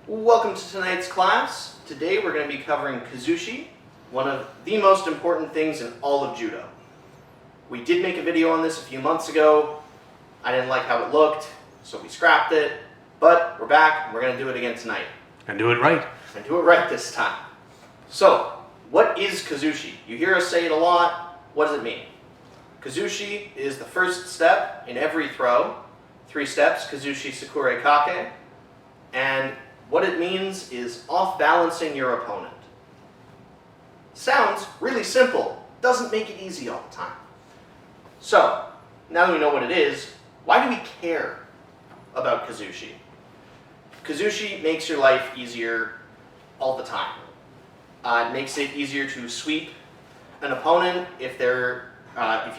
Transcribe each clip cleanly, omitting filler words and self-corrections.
Welcome to tonight's class. Today we're going to be covering Kuzushi, one of the most important things in all of judo. We did make a video on this a few months ago. I didn't like how it looked, so we scrapped it. But we're back, and we're going to do it again tonight. And do it right. And do it right this time. So, what is Kuzushi? You hear us say it a lot. What does it mean? Kuzushi is the first step in every throw. 3 steps, Kuzushi, Sakure, Kake. And what it means is off-balancing your opponent. Sounds really simple. Doesn't make it easy all the time. So, now that we know what it is, why do we care about Kuzushi? Kuzushi makes your life easier all the time. It makes it easier to sweep an opponent if they're in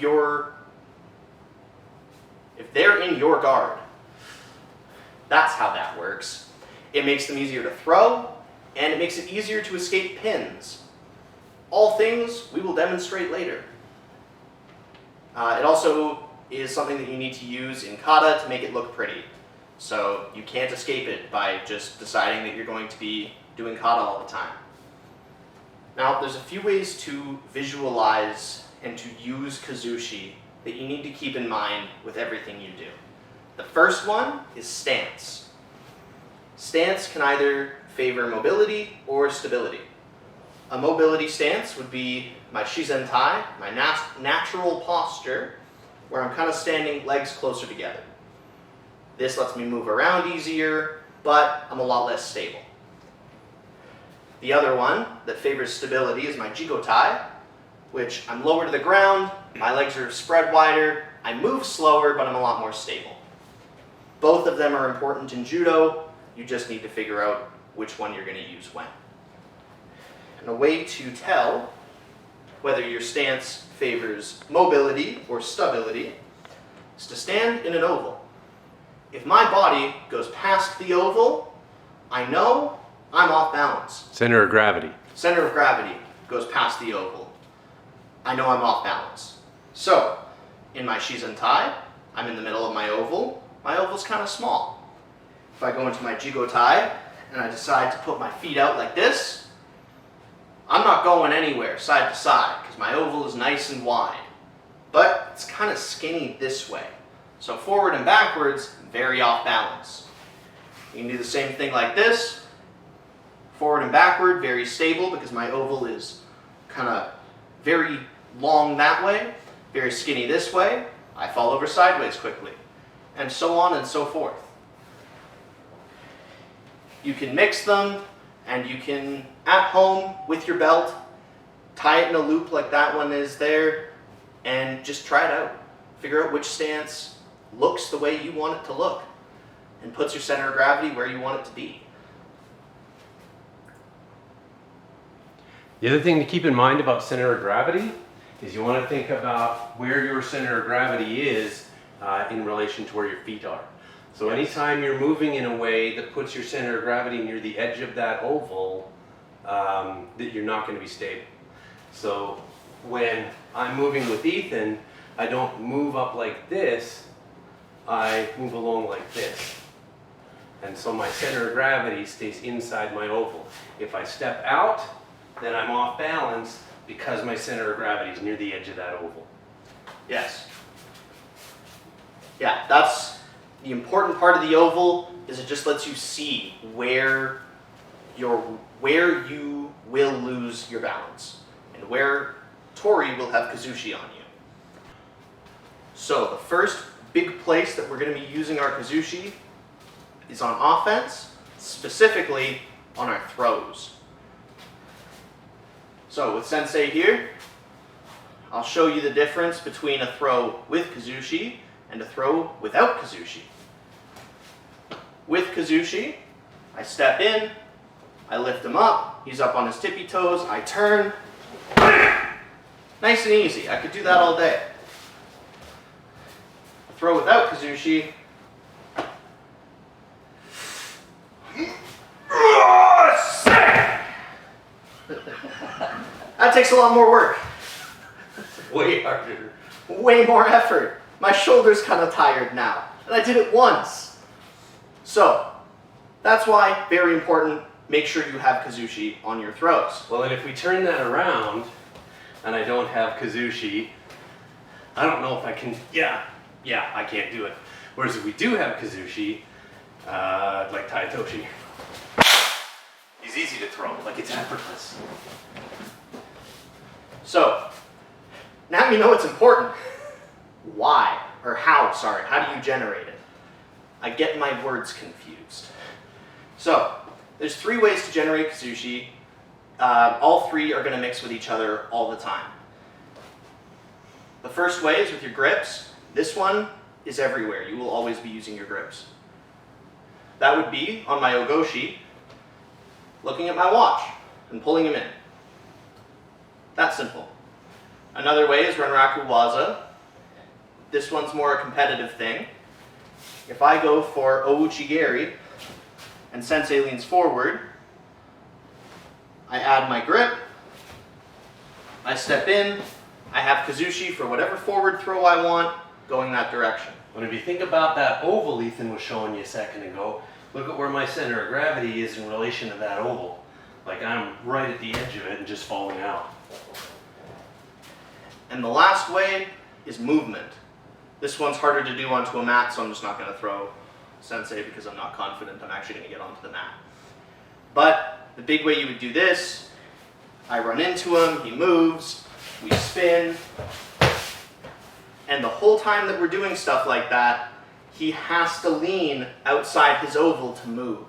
your guard. That's how that works. It makes them easier to throw, and it makes it easier to escape pins. All things we will demonstrate later. It also is something that you need to use in kata to make it look pretty. So you can't escape it by just deciding that you're going to be doing kata all the time. Now, there's a few ways to visualize and to use Kuzushi that you need to keep in mind with everything you do. The first one is stance. Stance can either favor mobility or stability. A mobility stance would be my shizentai, my natural posture, where I'm kind of standing legs closer together. This lets me move around easier, but I'm a lot less stable. The other one that favors stability is my jigotai, which I'm lower to the ground, my legs are spread wider, I move slower, but I'm a lot more stable. Both of them are important in judo. You just need to figure out which one you're going to use when. And a way to tell whether your stance favors mobility or stability is to stand in an oval. If my body goes past the oval, I know I'm off balance. Center of gravity. Center of gravity goes past the oval. I know I'm off balance. So, in my shizentai, I'm in the middle of my oval. My oval's kind of small. If I go into my jigotai and I decide to put my feet out like this, I'm not going anywhere side to side because my oval is nice and wide. But it's kind of skinny this way. So forward and backwards, very off balance. You can do the same thing like this. Forward and backward, very stable because my oval is kind of very long that way, very skinny this way. I fall over sideways quickly, and so on and so forth. You can mix them, and you can, at home with your belt, tie it in a loop like that one is there, and just try it out. Figure out which stance looks the way you want it to look, and puts your center of gravity where you want it to be. The other thing to keep in mind about center of gravity is you want to think about where your center of gravity is in relation to where your feet are. So anytime you're moving in a way that puts your center of gravity near the edge of that oval, that you're not going to be stable. So when I'm moving with Ethan, I don't move up like this, I move along like this. And so my center of gravity stays inside my oval. If I step out, then I'm off balance because my center of gravity is near the edge of that oval. Yes. Yeah, that's the important part of the oval, is it just lets you see where you will lose your balance and where Tori will have Kuzushi on you. So the first big place that we're going to be using our Kuzushi is on offense, specifically on our throws. So with Sensei here, I'll show you the difference between a throw with Kuzushi and a throw without Kuzushi. With Kuzushi, I step in, I lift him up, he's up on his tippy toes, I turn. Nice and easy, I could do that all day. Throw without Kuzushi. That takes a lot more work. Way harder. Way more effort. My shoulder's kind of tired now. And I did it once. So, That's why, very important, make sure you have Kuzushi on your throws. Well, and if we turn that around, and I don't have Kuzushi, I don't know if I can, yeah, I can't do it. Whereas if we do have Kuzushi, like Taitoshi, he's easy to throw, like it's effortless. So, now you know it's important. Why, or how do you generate it? I get my words confused. So, there's 3 ways to generate Kuzushi. All 3 are going to mix with each other all the time. The first way is with your grips. This one is everywhere. You will always be using your grips. That would be on my Ogoshi, looking at my watch and pulling him in. That's simple. Another way is Renraku Waza. This one's more a competitive thing. If I go for Ouchigiri and Sensei leans forward, I add my grip, I step in, I have Kuzushi for whatever forward throw I want, going that direction. When if you think about that oval Ethan was showing you a second ago, look at where my center of gravity is in relation to that oval. Like I'm right at the edge of it and just falling out. And the last way is movement. This one's harder to do onto a mat, so I'm just not going to throw Sensei because I'm not confident I'm actually going to get onto the mat. But the big way you would do this, I run into him, he moves, we spin, and the whole time that we're doing stuff like that, he has to lean outside his oval to move.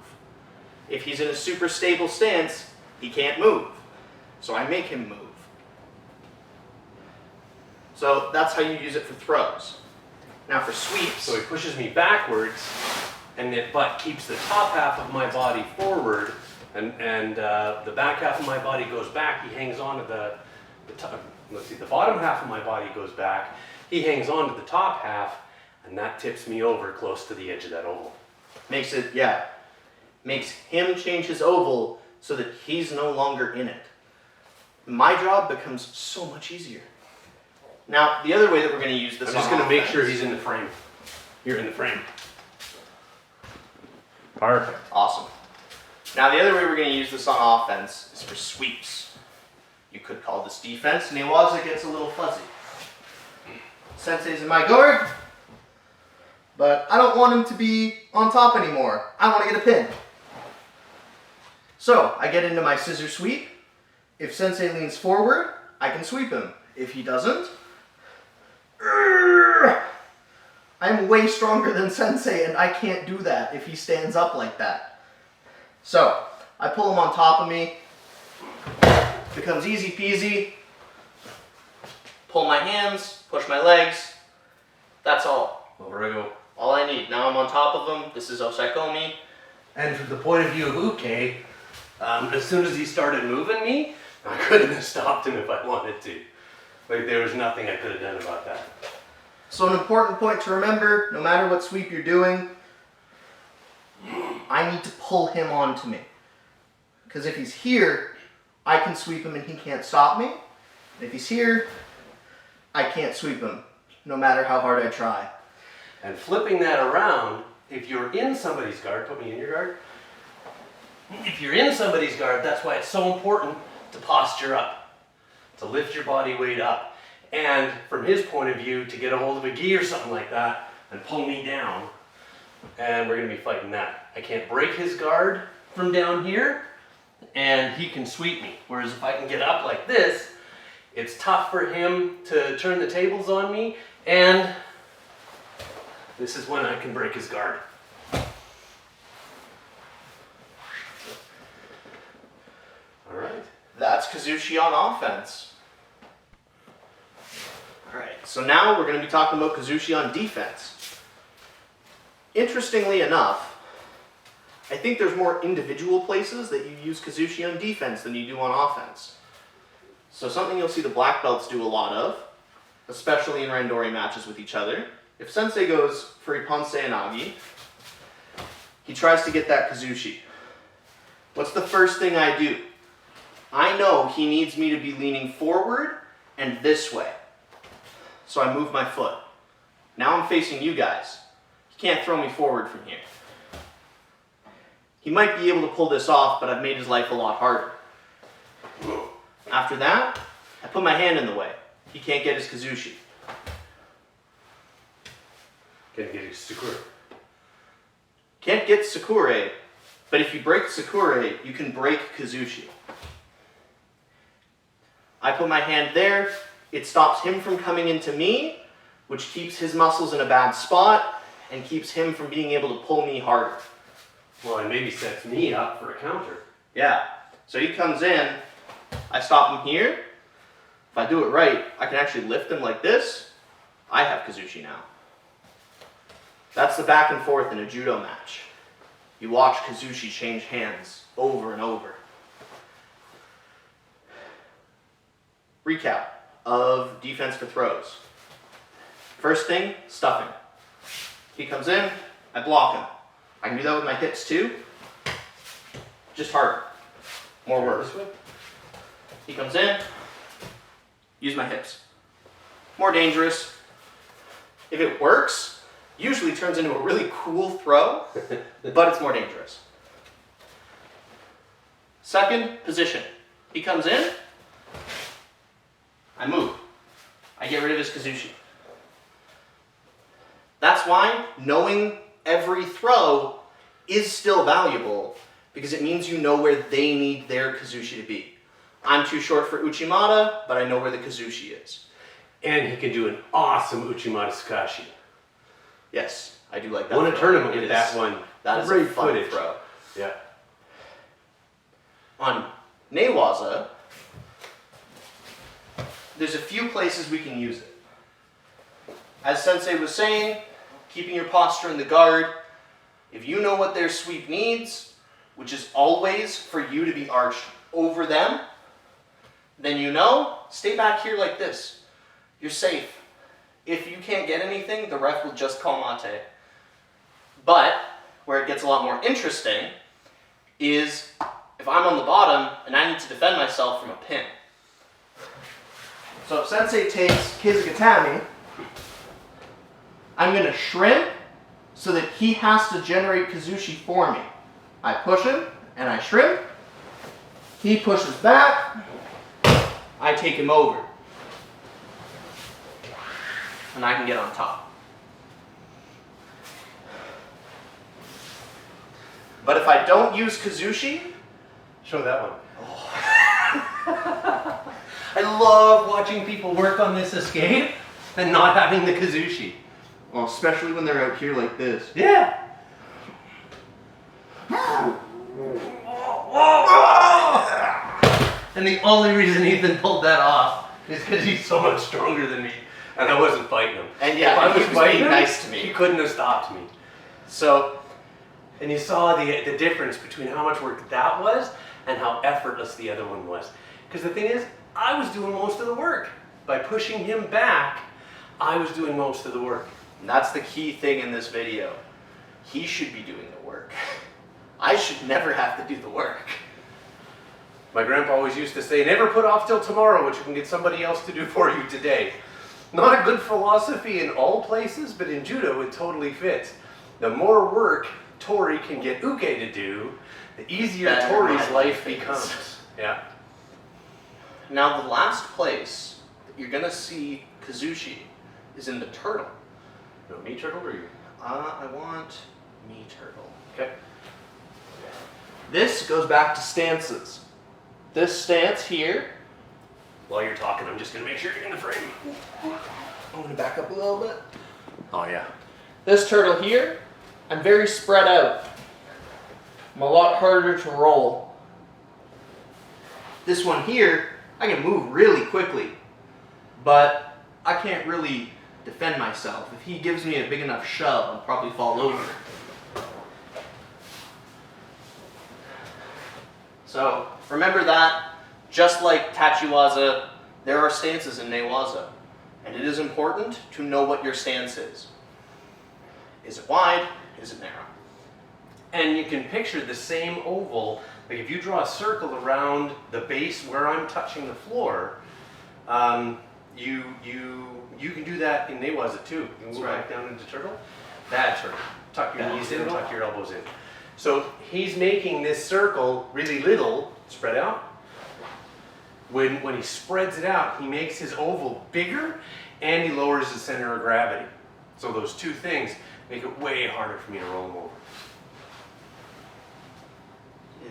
If he's in a super stable stance, he can't move. So I make him move. So that's how you use it for throws. Now for sweeps, So he pushes me backwards, and it but keeps the top half of my body forward, and the back half of my body goes back. He hangs on to the top. Let's see, the bottom half of my body goes back. He hangs on to the top half, and that tips me over close to the edge of that oval. makes him change his oval so that he's no longer in it. My job becomes so much easier. Now, the other way that we're going to use this I'm just on going to make offense- sure he's in the frame. You're in the frame. Perfect. Awesome. Now, the other way we're going to use this on offense is for sweeps. You could call this defense, and Iwaza gets a little fuzzy. Sensei's in my guard, but I don't want him to be on top anymore. I want to get a pin. So, I get into my scissor sweep. If Sensei leans forward, I can sweep him. If he doesn't, I'm way stronger than Sensei, and I can't do that if he stands up like that. So, I pull him on top of me. Becomes easy peasy. Pull my hands, push my legs. That's all. Over I go. All I need. Now I'm on top of him. This is Osaikomi. And from the point of view of Uke, as soon as he started moving me, I couldn't have stopped him if I wanted to. Like there was nothing I could have done about that. So an important point to remember, no matter what sweep you're doing, I need to pull him onto me. Because if he's here, I can sweep him and he can't stop me. If he's here, I can't sweep him, no matter how hard I try. And flipping that around, if you're in somebody's guard, put me in your guard. If you're in somebody's guard, that's why it's so important to posture up, to lift your body weight up. And from his point of view, to get a hold of a gi or something like that and pull me down. And we're going to be fighting that. I can't break his guard from down here, and he can sweep me. Whereas if I can get up like this, it's tough for him to turn the tables on me, and this is when I can break his guard. All right. That's Kuzushi on offense. Alright, so now we're going to be talking about Kuzushi on defense. Interestingly enough, I think there's more individual places that you use Kuzushi on defense than you do on offense. So something you'll see the black belts do a lot of, especially in Randori matches with each other. If Sensei goes for Ippon Seoi, he tries to get that Kuzushi. What's the first thing I do? I know he needs me to be leaning forward and this way. So I move my foot. Now I'm facing you guys. He can't throw me forward from here. He might be able to pull this off, but I've made his life a lot harder. After that, I put my hand in the way. He can't get his Kuzushi. Can't get his Sakura. Can't get Sakura, but if you break Sakura, you can break Kuzushi. I put my hand there. It stops him from coming into me, which keeps his muscles in a bad spot and keeps him from being able to pull me harder. Well, it maybe sets me up for a counter. Yeah. So he comes in, I stop him here. If I do it right, I can actually lift him like this. I have Kuzushi now. That's the back and forth in a judo match. You watch Kuzushi change hands over and over. Recap of defense for throws. First thing, stuffing. He comes in, I block him. I can do that with my hips too. Just harder. More work. He comes in, use my hips. More dangerous. If it works, usually turns into a really cool throw, but it's more dangerous. Second, position. He comes in, I move. I get rid of his Kuzushi. That's why knowing every throw is still valuable, because it means you know where they need their Kuzushi to be. I'm too short for Uchimata, but I know where the Kuzushi is. And he can do an awesome Uchimata Sukashi. Yes, I do like that. Won a tournament It with is- that one. That is Great a fun footage. throw. Yeah. On Newaza, there's a few places we can use it. As Sensei was saying, keeping your posture in the guard. If you know what their sweep needs, which is always for you to be arched over them, then you know, stay back here like this. You're safe. If you can't get anything, the ref will just call mate. But where it gets a lot more interesting is if I'm on the bottom and I need to defend myself from a pin. So if Sensei takes Kizugatami, I'm going to shrimp so that he has to generate Kuzushi for me. I push him and I shrimp. He pushes back. I take him over. And I can get on top. But if I don't use Kuzushi, Show that one. I love watching people work on this escape and not having the Kuzushi. well, especially when they're out here like this. Yeah. And the only reason Ethan pulled that off is because he's so much stronger than me, and I wasn't fighting him. And yeah, if I he was was fighting being him, nice to me. he couldn't have stopped me. So, And you saw the difference between how much work that was and how effortless the other one was. Because the thing is, I was doing most of the work. By pushing him back, I was doing most of the work. and that's the key thing in this video. He should be doing the work. I should never have to do the work. My grandpa always used to say, never put off till tomorrow what you can get somebody else to do for you today. Not a good philosophy in all places, but in judo it totally fits. The more work Tori can get Uke to do, the easier Better Tori's my life life is. becomes. Yeah. Now the last place that you're gonna see Kuzushi is in the turtle. No, me turtle or you? I want me turtle. Okay. This goes back to stances. This stance here, While you're talking, I'm just gonna make sure you're in the frame. I'm gonna back up a little bit. Oh yeah. This turtle here, I'm very spread out. I'm a lot harder to roll. This one here, I can move really quickly, but I can't really defend myself. If he gives me a big enough shove, I'll probably fall over. So remember that, just like Tachiwaza, there are stances in Newaza, and it is important to know what your stance is. Is it wide? Is it narrow? And you can picture the same oval. Like if you draw a circle around the base where I'm touching the floor, you can do that in Newaza too. You can That's move right. back down into turtle. Bad turtle. Tuck your Bad knees in, turtle. tuck your elbows in. So he's making this circle really little, spread out. When he spreads it out, he makes his oval bigger and he lowers his center of gravity. So those two things make it way harder for me to roll him over.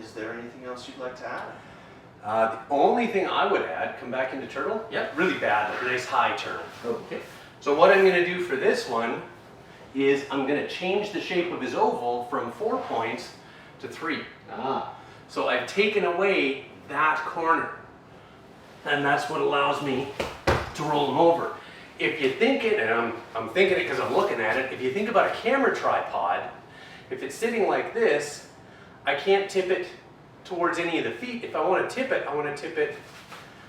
Is there anything else you'd like to add? The only thing I would add, come back into turtle. Yep. Really bad, like a nice high turtle. Okay. So what I'm going to do for this one is I'm going to change the shape of his oval from 4 points to 3. Ah. So I've taken away that corner. And that's what allows me to roll him over. If you think it, and I'm thinking it because I'm looking at it, if you think about a camera tripod, if it's sitting like this, I can't tip it towards any of the feet. If I want to tip it, I want to tip it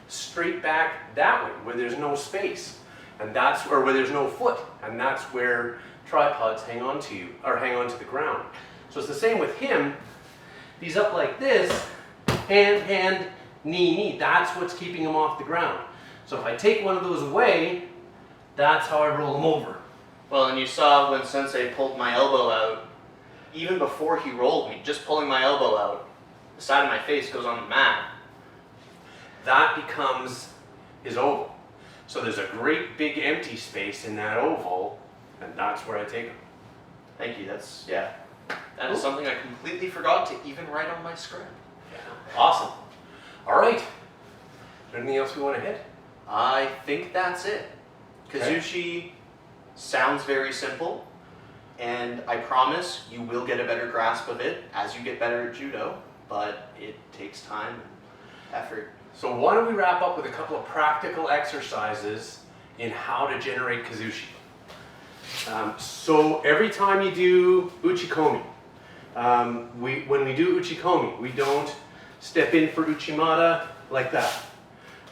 straight back that way, where there's no space. And that's where there's no foot. And that's where tripods hang on to you, or hang on to the ground. So it's the same with him. He's up like this, hand, knee. That's what's keeping him off the ground. So if I take one of those away, that's how I roll him over. Well, and you saw when Sensei pulled my elbow out, even before he rolled me, just pulling my elbow out, the side of my face goes on the mat. That becomes his oval. So there's a great big empty space in that oval, and that's where I take him. Thank you, that is something I completely forgot to even write on my script. Yeah. Awesome. All right. Anything else we want to hit? I think that's it. Okay. Kuzushi sounds very simple, and I promise you will get a better grasp of it as you get better at judo, but it takes time and effort. So why don't we wrap up with a couple of practical exercises in how to generate Kuzushi. So every time you do uchikomi, when we do uchikomi, we don't step in for uchimata like that.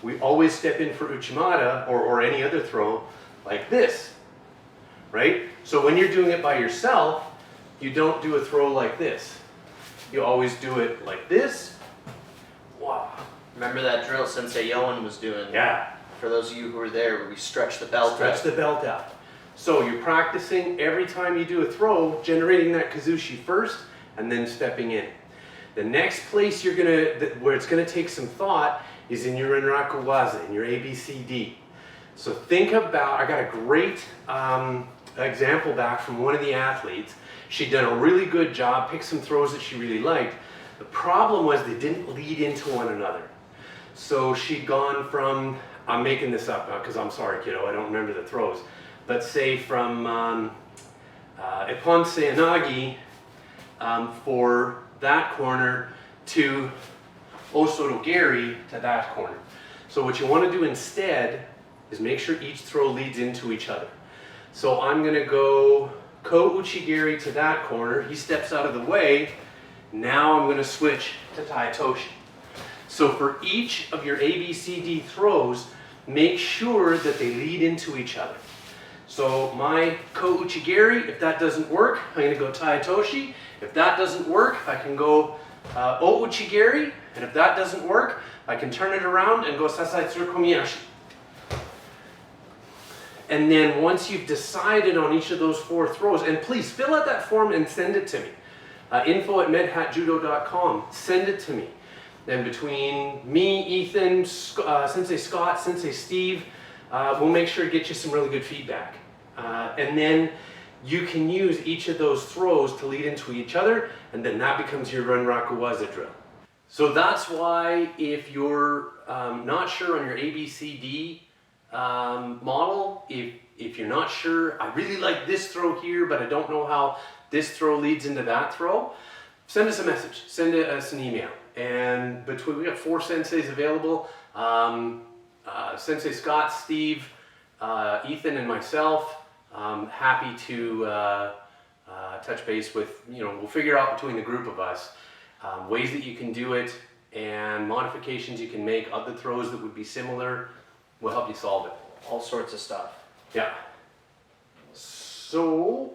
We always step in for uchimata or any other throw like this, right? So when you're doing it by yourself, you don't do a throw like this. You always do it like this. Wow. Remember that drill Sensei Yoan was doing? Yeah. For those of you who were there, where we stretch the belt Stretch out. the belt out. So you're practicing every time you do a throw, generating that Kuzushi first, and then stepping in. The next place where it's gonna take some thought is in your Renraku Waza, in your ABCD. So think about, I got a great example back from one of the athletes. She'd done a really good job, picked some throws that she really liked. The problem was they didn't lead into one another. So she'd gone from, I'm making this up because I'm sorry kiddo, I don't remember the throws. But say from Ippon Seyanagi for that corner to Osoto Gary to that corner. So what you want to do instead is make sure each throw leads into each other. So I'm going to go Ko Uchigiri to that corner. He steps out of the way. Now I'm going to switch to Taitoshi. So for each of your ABCD throws, make sure that they lead into each other. So my Ko Uchigiri, if that doesn't work, I'm going to go Taitoshi. If that doesn't work, I can go O Uchigiri. And if that doesn't work, I can turn it around and go Sasai Tsurukomiyashi. And then once you've decided on each of those 4 throws, and please fill out that form and send it to me. info@medhatjudo.com. Send it to me. And between me, Ethan, Sensei Scott, Sensei Steve, we'll make sure to get you some really good feedback. And then you can use each of those throws to lead into each other, and then that becomes your Renraku Waza drill. So that's why if you're not sure on your ABCD model, if you're not sure, I really like this throw here, but I don't know how this throw leads into that throw, send us a message, send us an email. And we got 4 senseis available, Sensei Scott, Steve, Ethan, and myself. Happy to touch base with, we'll figure out between the group of us ways that you can do it and modifications you can make, other throws that would be similar. We'll help you solve it. All sorts of stuff. Yeah. So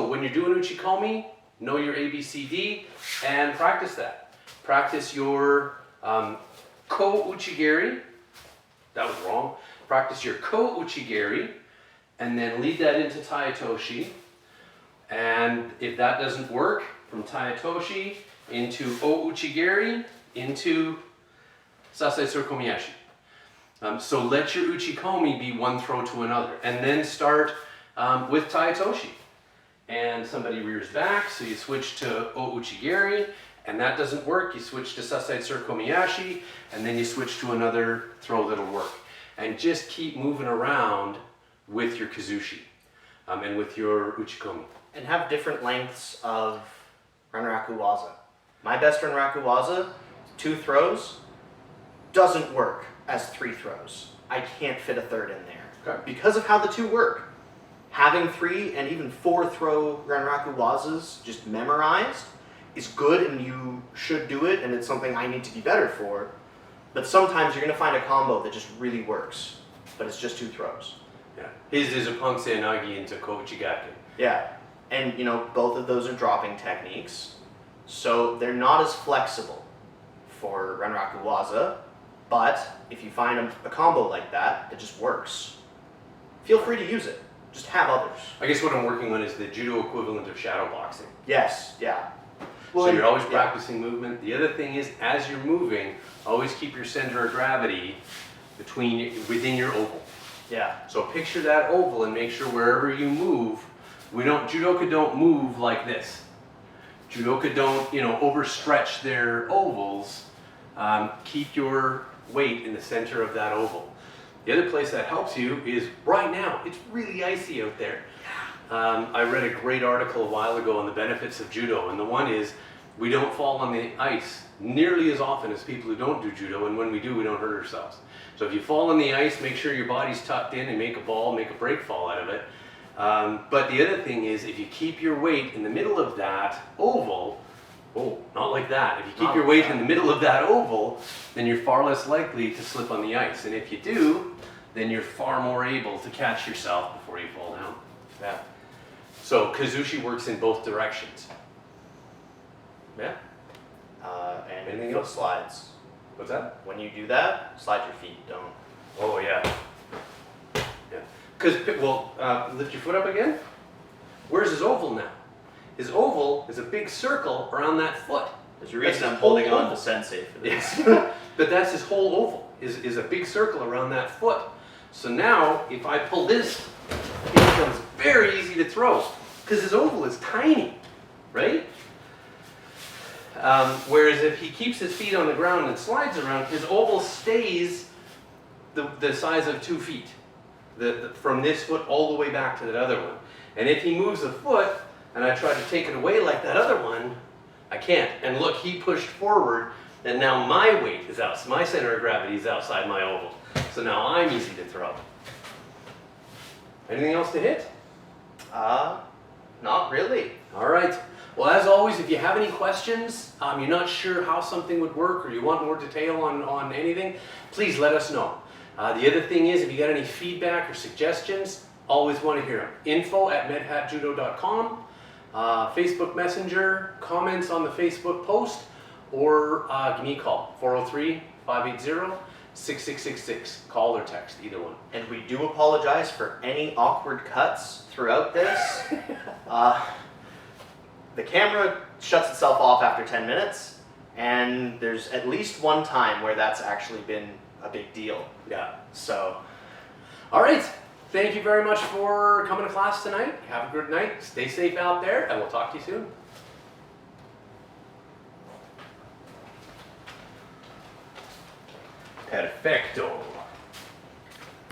when you're doing uchikomi, know your ABCD and practice that. Practice your Ko Uchigiri. That was wrong. Practice your Ko Uchigiri and then lead that into Taitoshi. And if that doesn't work, from Taetoshi into O-Uchigiri into Sasai Surkomiyashi. So let your uchikomi be one throw to another, and then start with Taetoshi. And somebody rears back, so you switch to O-Uchigiri, and that doesn't work, you switch to Sasai Surkomiyashi, and then you switch to another throw that'll work. And just keep moving around with your Kuzushi and with your uchikomi. And have different lengths of Ranraku Waza. My best Ranraku Waza, 2 throws, doesn't work as 3 throws. I can't fit a third in there. Okay. Because of how the 2 work. Having 3 and even 4 throw Ranraku Wazas just memorized is good, and you should do it, and it's something I need to be better for. But sometimes you're going to find a combo that just really works, but it's just 2 throws. Yeah. His is a Pansei Nagi into Koichigake. Yeah, and you know, both of those are dropping techniques, so they're not as flexible for Ranraku Waza, but if you find a combo like that that just works, feel free to use it. Just have others. I guess what I'm working on is the judo equivalent of shadow boxing. Yes, yeah. So you're always practicing movement. The other thing is, as you're moving, always keep your center of gravity within your oval. Yeah. So picture that oval and make sure wherever you move, judoka don't move like this. Judoka don't, overstretch their ovals. Keep your weight in the center of that oval. The other place that helps you is right now. It's really icy out there. I read a great article a while ago on the benefits of judo, and the one is we don't fall on the ice nearly as often as people who don't do judo, and when we do, we don't hurt ourselves. So if you fall on the ice, make sure your body's tucked in and make a break fall out of it. But the other thing is, if you keep your weight in the middle of that oval, not like that. If you keep your weight in the middle of that oval, then you're far less likely to slip on the ice. And if you do, then you're far more able to catch yourself before you fall down. Yeah. So Kuzushi works in both directions. Yeah. And Anything foot else? slides. What's that? When you do that, slide your feet. Don't. Oh yeah. Yeah. Because lift your foot up again. Where's his oval now? His oval is a big circle around that foot. There's a reason I'm holding on to Sensei for this. But that's his whole oval, is a big circle around that foot. So now, if I pull this, it becomes very easy to throw, because his oval is tiny, right? Whereas if he keeps his feet on the ground and slides around, his oval stays the size of 2 feet, from this foot all the way back to that other one. And if he moves a foot, and I try to take it away like that other one, I can't. And look, he pushed forward, and now my weight is out. My center of gravity is outside my oval. So now I'm easy to throw. Anything else to hit? Not really. All right. Well, as always, if you have any questions, you're not sure how something would work, or you want more detail on anything, please let us know. The other thing is, if you got any feedback or suggestions, always want to hear them. info@medhatjudo.com. Facebook Messenger, comments on the Facebook post, or give me a call, 403-580-6666. Call or text, either one. And we do apologize for any awkward cuts throughout this. The camera shuts itself off after 10 minutes, and there's at least one time where that's actually been a big deal. Yeah. So, all right. Thank you very much for coming to class tonight. Have a good night. Stay safe out there, and we'll talk to you soon. Perfecto.